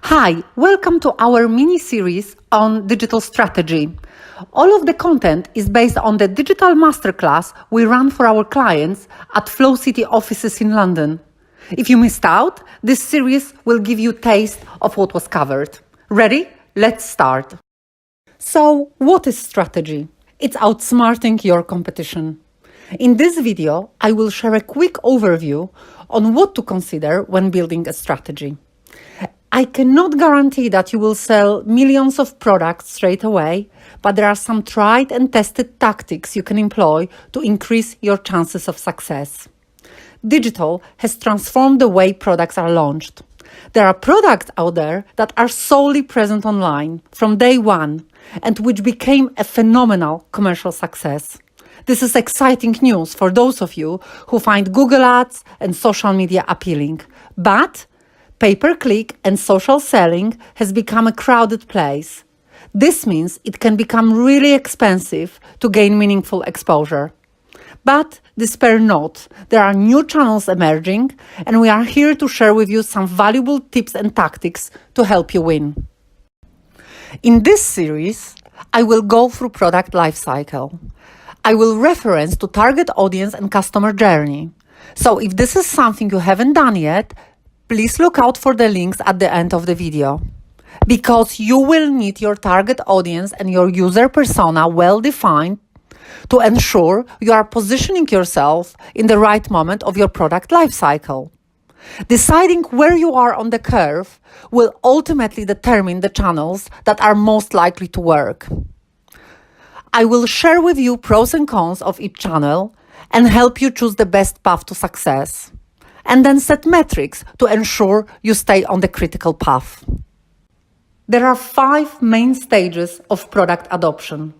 Hi, welcome to our mini-series on digital strategy. All of the content is based on the Digital Masterclass we run for our clients at Flow City offices in London. If you missed out, this series will give you a taste of what was covered. Ready? Let's start. So, what is strategy? It's outsmarting your competition. In this video, I will share a quick overview on what to consider when building a strategy. I cannot guarantee that you will sell millions of products straight away, but there are some tried and tested tactics you can employ to increase your chances of success. Digital has transformed the way products are launched. There are products out there that are solely present online from day one and which became a phenomenal commercial success. This is exciting news for those of you who find Google Ads and social media appealing. But pay-per-click and social selling has become a crowded place. This means it can become really expensive to gain meaningful exposure. But despair not, there are new channels emerging, and we are here to share with you some valuable tips and tactics to help you win. In this series, I will go through product lifecycle. I will reference to target audience and customer journey. So if this is something you haven't done yet, please look out for the links at the end of the video, because you will need your target audience and your user persona well defined to ensure you are positioning yourself in the right moment of your product lifecycle. Deciding where you are on the curve will ultimately determine the channels that are most likely to work. I will share with you pros and cons of each channel and help you choose the best path to success, and then set metrics to ensure you stay on the critical path. There are 5 main stages of product adoption.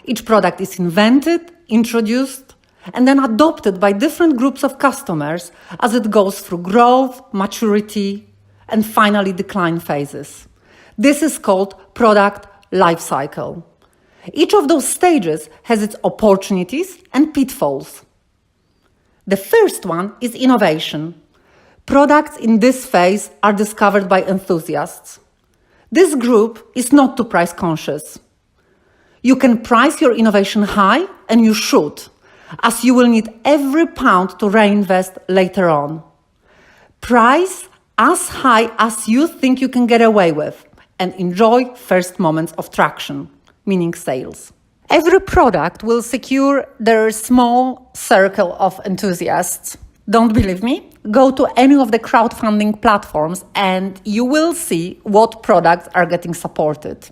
Each product is invented, introduced, and then adopted by different groups of customers as it goes through growth, maturity, and finally decline phases. This is called product lifecycle. Each of those stages has its opportunities and pitfalls. The first one is innovation. Products in this phase are discovered by enthusiasts. This group is not too price conscious. You can price your innovation high, and you should, as you will need every pound to reinvest later on. Price as high as you think you can get away with and enjoy first moments of traction, meaning sales. Every product will secure their small circle of enthusiasts. Don't believe me? Go to any of the crowdfunding platforms and you will see what products are getting supported.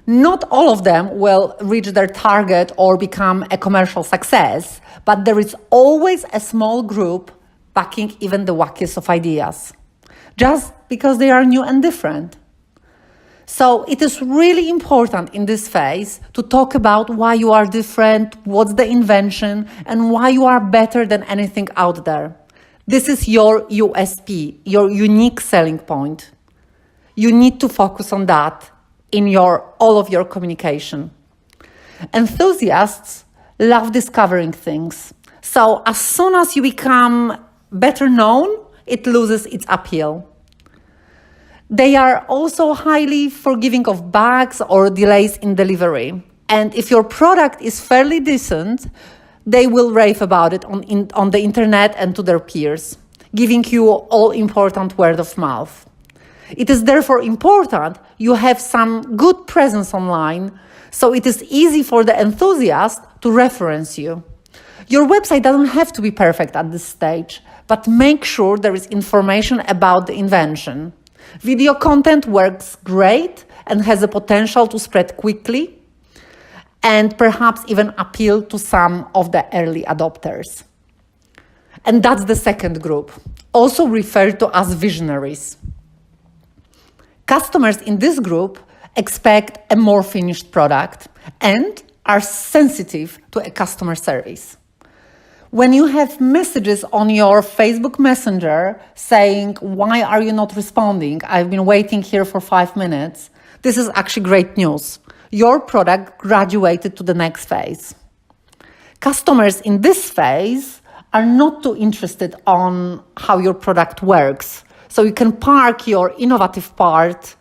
Not all of them will reach their target or become a commercial success, but there is always a small group backing even the wackiest of ideas, just because they are new and different. So it is really important in this phase to talk about why you are different, what's the invention, and why you are better than anything out there. This is your USP, your unique selling point. You need to focus on that in all of your communication. Enthusiasts love discovering things. So as soon as you become better known, it loses its appeal. They are also highly forgiving of bugs or delays in delivery. And if your product is fairly decent, they will rave about it on the internet and to their peers, giving you all important word of mouth. It is therefore important you have some good presence online, so it is easy for the enthusiast to reference you. Your website doesn't have to be perfect at this stage, but make sure there is information about the invention. Video content works great and has the potential to spread quickly and perhaps even appeal to some of the early adopters. And that's the second group, also referred to as visionaries. Customers in this group expect a more finished product and are sensitive to a customer service. When you have messages on your Facebook Messenger saying, "Why are you not responding? I've been waiting here for 5 minutes," this is actually great news. Your product graduated to the next phase. Customers in this phase are not too interested on how your product works. So you can park your innovative part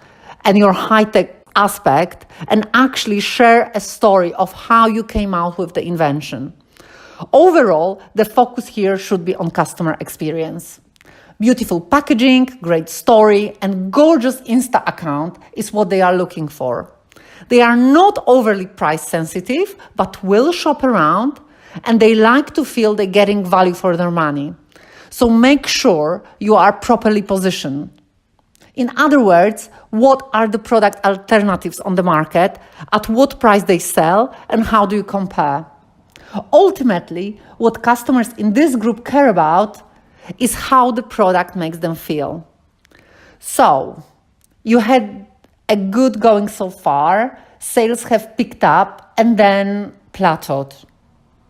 and your high-tech aspect and actually share a story of how you came out with the invention. Overall, the focus here should be on customer experience. Beautiful packaging, great story, and gorgeous Insta account is what they are looking for. They are not overly price sensitive, but will shop around, and they like to feel they're getting value for their money. So make sure you are properly positioned. In other words, what are the product alternatives on the market, at what price they sell, and how do you compare? Ultimately, what customers in this group care about is how the product makes them feel. So, you had a good going so far, sales have picked up and then plateaued.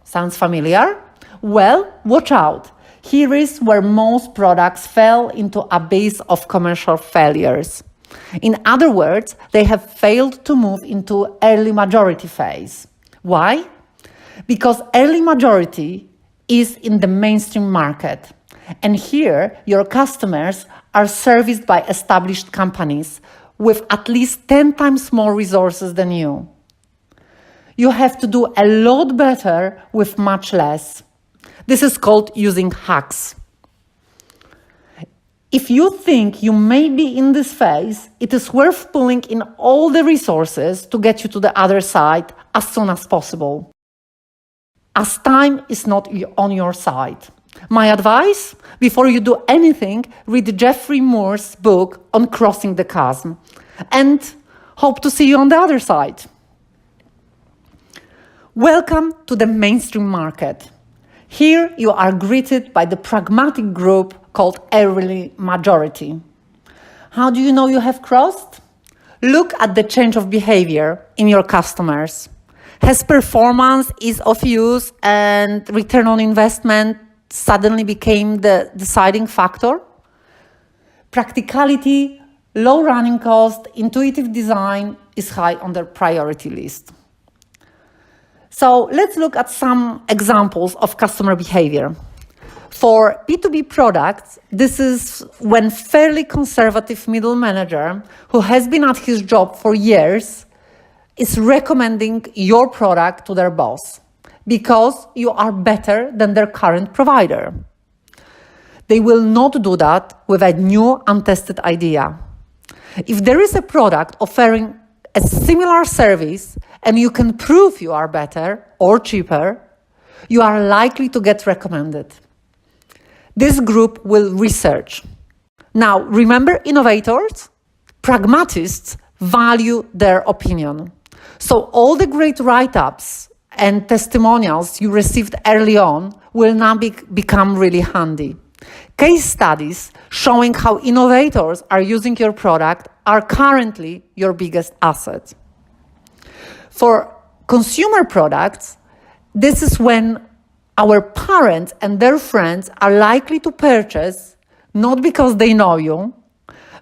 Sounds familiar? Well, watch out. Here is where most products fell into a abyss of commercial failures. In other words, they have failed to move into early majority phase. Why? Because early majority is in the mainstream market. And here, your customers are serviced by established companies with at least 10 times more resources than you. You have to do a lot better with much less. This is called using hacks. If you think you may be in this phase, it is worth pulling in all the resources to get you to the other side as soon as possible, as time is not on your side. My advice, before you do anything, read Jeffrey Moore's book on crossing the chasm, and hope to see you on the other side. Welcome to the mainstream market. Here you are greeted by the pragmatic group called early majority. How do you know you have crossed? Look at the change of behavior in your customers. Has performance, ease of use, and return on investment suddenly became the deciding factor? Practicality, low running cost, intuitive design is high on their priority list. So let's look at some examples of customer behavior. For B2B products, this is when fairly conservative middle manager who has been at his job for years is recommending your product to their boss because you are better than their current provider. They will not do that with a new untested idea. If there is a product offering a similar service and you can prove you are better or cheaper, you are likely to get recommended. This group will research. Now, remember innovators? Pragmatists value their opinion. So all the great write-ups and testimonials you received early on will now become really handy. Case studies showing how innovators are using your product are currently your biggest asset. For consumer products, this is when our parents and their friends are likely to purchase, not because they know you,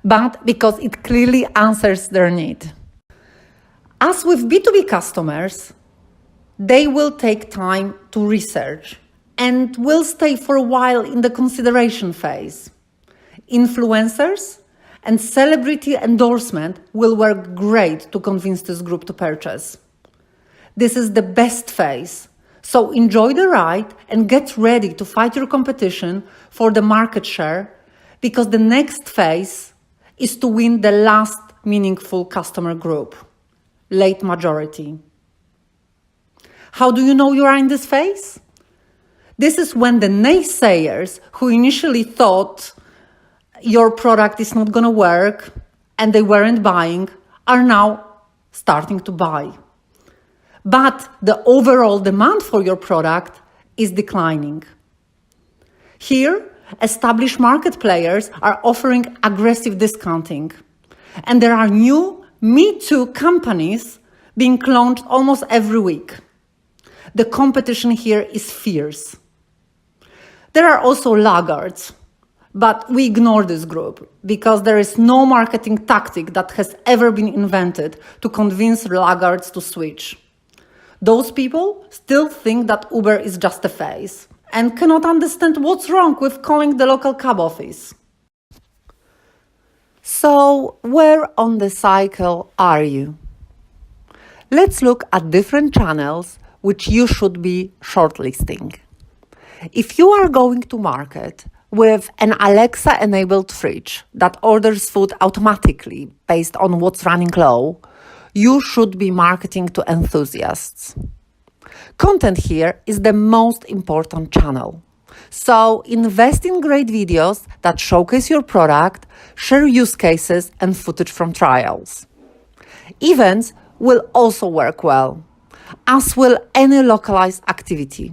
but because it clearly answers their need. As with B2B customers, they will take time to research and will stay for a while in the consideration phase. Influencers and celebrity endorsement will work great to convince this group to purchase. This is the best phase, so enjoy the ride and get ready to fight your competition for the market share, because the next phase is to win the last meaningful customer group, late majority. How do you know you are in this phase? This is when the naysayers who initially thought your product is not going to work and they weren't buying are now starting to buy. But the overall demand for your product is declining. Here, established market players are offering aggressive discounting, and there are new Me Too companies being launched almost every week. The competition here is fierce. There are also laggards, but we ignore this group because there is no marketing tactic that has ever been invented to convince laggards to switch. Those people still think that Uber is just a phase and cannot understand what's wrong with calling the local cab office. So, where on the cycle are you? Let's look at different channels which you should be shortlisting. If you are going to market with an Alexa-enabled fridge that orders food automatically based on what's running low, you should be marketing to enthusiasts. Content here is the most important channel. So invest in great videos that showcase your product, share use cases and footage from trials. Events will also work well, as will any localized activity.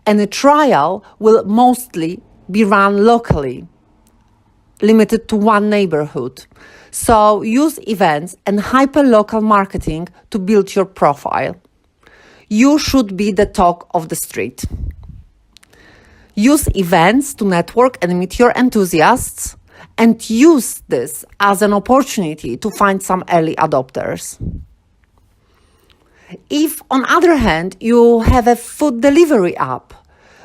And a trial will mostly be run locally, limited to one neighborhood. So use events and hyper-local marketing to build your profile. You should be the talk of the street. Use events to network and meet your enthusiasts, and use this as an opportunity to find some early adopters. If, on the other hand, you have a food delivery app,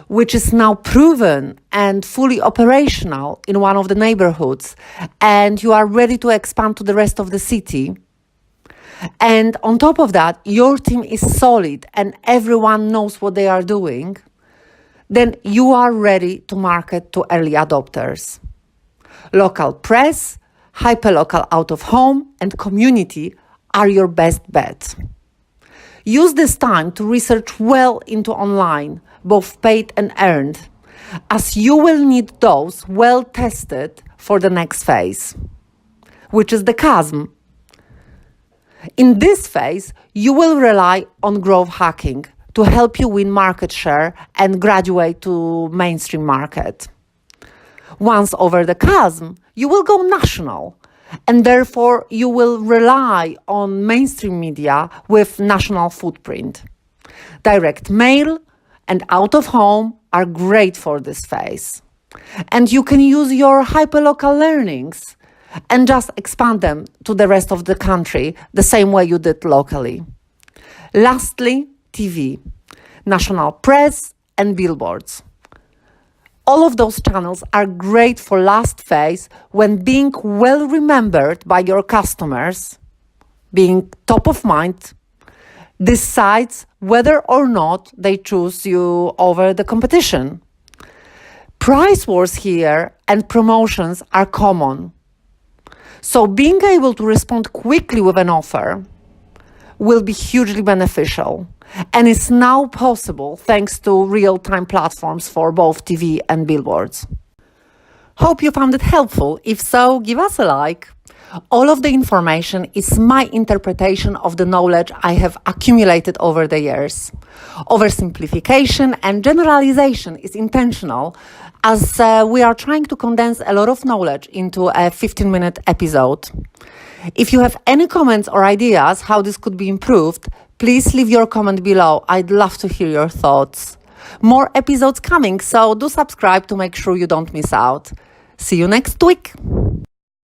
which is now proven and fully operational in one of the neighborhoods, and you are ready to expand to the rest of the city, and on top of that, your team is solid and everyone knows what they are doing, then you are ready to market to early adopters. Local press, hyperlocal out-of-home, and community are your best bet. Use this time to research well into online, both paid and earned, as you will need those well tested for the next phase, which is the chasm. In this phase, you will rely on growth hacking to help you win market share and graduate to mainstream market. Once over the chasm, you will go national, and therefore you will rely on mainstream media with national footprint. Direct mail and out-of-home are great for this phase. And you can use your hyperlocal learnings and just expand them to the rest of the country the same way you did locally. Lastly, TV, national press and billboards. All of those channels are great for last phase when being well remembered by your customers, being top of mind, decides whether or not they choose you over the competition. Price wars here and promotions are common. So being able to respond quickly with an offer will be hugely beneficial, and is now possible thanks to real-time platforms for both TV and billboards. Hope you found it helpful. If so, give us a like. All of the information is my interpretation of the knowledge I have accumulated over the years. Oversimplification and generalization is intentional, as we are trying to condense a lot of knowledge into a 15-minute episode. If you have any comments or ideas how this could be improved, please leave your comment below. I'd love to hear your thoughts. More episodes coming, so do subscribe to make sure you don't miss out. See you next week.